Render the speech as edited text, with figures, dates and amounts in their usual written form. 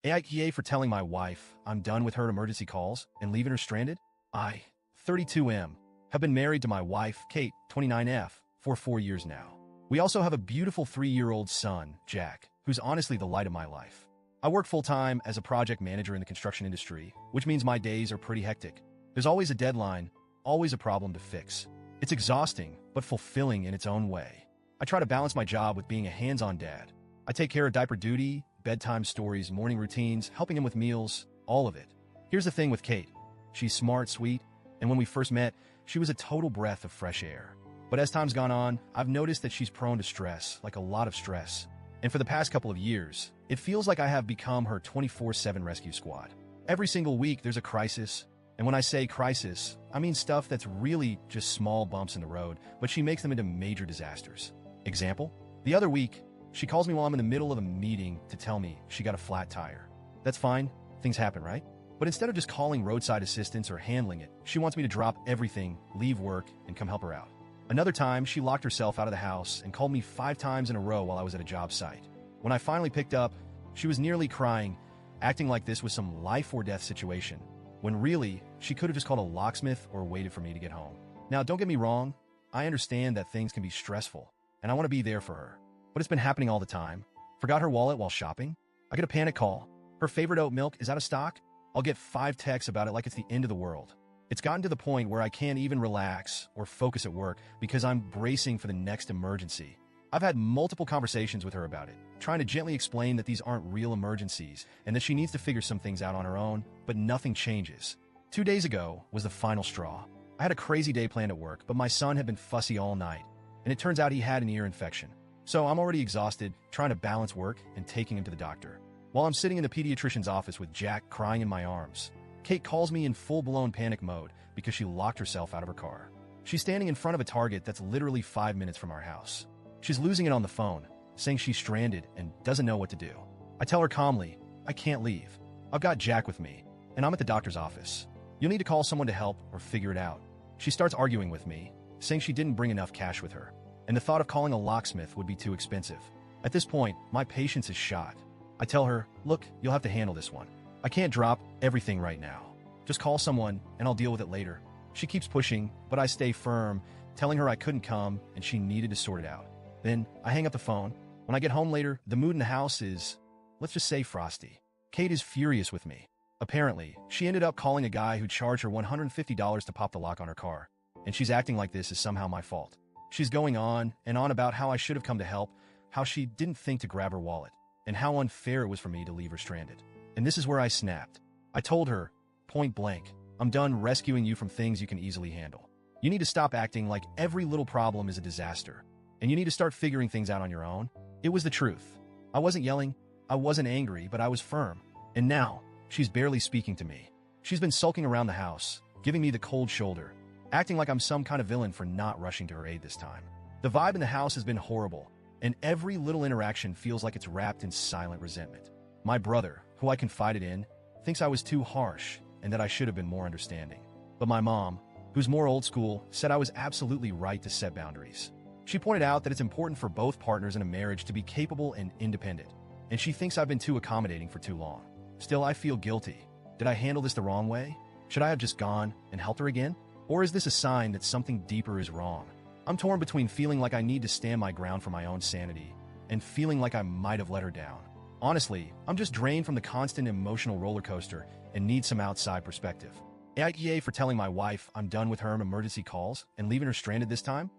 AITA for telling my wife I'm done with her emergency calls and leaving her stranded? I, 32M, have been married to my wife, Kate, 29F, for 4 years now. We also have a beautiful 3-year-old son, Jack, who's honestly the light of my life. I work full-time as a project manager in the construction industry, which means my days are pretty hectic. There's always a deadline, always a problem to fix. It's exhausting, but fulfilling in its own way. I try to balance my job with being a hands-on dad. I take care of diaper duty, bedtime stories, morning routines, helping him with meals, all of it. Here's the thing with Kate. She's smart, sweet, and when we first met, she was a total breath of fresh air. But as time's gone on, I've noticed that she's prone to stress, like a lot of stress. And for the past couple of years, it feels like I have become her 24/7 rescue squad. Every single week, there's a crisis. And when I say crisis, I mean stuff that's really just small bumps in the road, but she makes them into major disasters. Example? The other week, she calls me while I'm in the middle of a meeting to tell me she got a flat tire. That's fine. Things happen, right? But instead of just calling roadside assistance or handling it, she wants me to drop everything, leave work, and come help her out. Another time, she locked herself out of the house and called me 5 times in a row while I was at a job site. When I finally picked up, she was nearly crying, acting like this was some life-or-death situation, when really, she could have just called a locksmith or waited for me to get home. Now, don't get me wrong, I understand that things can be stressful, and I want to be there for her. But it's been happening all the time. Forgot her wallet while shopping? I get a panic call. Her favorite oat milk is out of stock? I'll get 5 texts about it like it's the end of the world. It's gotten to the point where I can't even relax or focus at work because I'm bracing for the next emergency. I've had multiple conversations with her about it, trying to gently explain that these aren't real emergencies and that she needs to figure some things out on her own, but nothing changes. 2 days ago was the final straw. I had a crazy day planned at work, but my son had been fussy all night, and it turns out he had an ear infection. So I'm already exhausted, trying to balance work and taking him to the doctor. While I'm sitting in the pediatrician's office with Jack crying in my arms, Kate calls me in full-blown panic mode because she locked herself out of her car. She's standing in front of a Target that's literally 5 minutes from our house. She's losing it on the phone, saying she's stranded and doesn't know what to do. I tell her calmly, I can't leave. I've got Jack with me, and I'm at the doctor's office. You'll need to call someone to help or figure it out. She starts arguing with me, saying she didn't bring enough cash with her, and the thought of calling a locksmith would be too expensive. At this point, my patience is shot. I tell her, look, you'll have to handle this one. I can't drop everything right now. Just call someone, and I'll deal with it later. She keeps pushing, but I stay firm, telling her I couldn't come and she needed to sort it out. Then I hang up the phone. When I get home later, the mood in the house is, let's just say, frosty. Kate is furious with me. Apparently, she ended up calling a guy who charged her $150 to pop the lock on her car, and she's acting like this is somehow my fault. She's going on and on about how I should have come to help, how she didn't think to grab her wallet, and how unfair it was for me to leave her stranded. And this is where I snapped. I told her, point blank, I'm done rescuing you from things you can easily handle. You need to stop acting like every little problem is a disaster, and you need to start figuring things out on your own. It was the truth. I wasn't yelling, I wasn't angry, but I was firm. And now, she's barely speaking to me. She's been sulking around the house, giving me the cold shoulder, acting like I'm some kind of villain for not rushing to her aid this time. The vibe in the house has been horrible, and every little interaction feels like it's wrapped in silent resentment. My brother, who I confided in, thinks I was too harsh and that I should have been more understanding. But my mom, who's more old school, said I was absolutely right to set boundaries. She pointed out that it's important for both partners in a marriage to be capable and independent, and she thinks I've been too accommodating for too long. Still, I feel guilty. Did I handle this the wrong way? Should I have just gone and helped her again? Or is this a sign that something deeper is wrong? I'm torn between feeling like I need to stand my ground for my own sanity and feeling like I might have let her down. Honestly, I'm just drained from the constant emotional roller coaster and need some outside perspective. AITA for telling my wife I'm done with her emergency calls and leaving her stranded this time?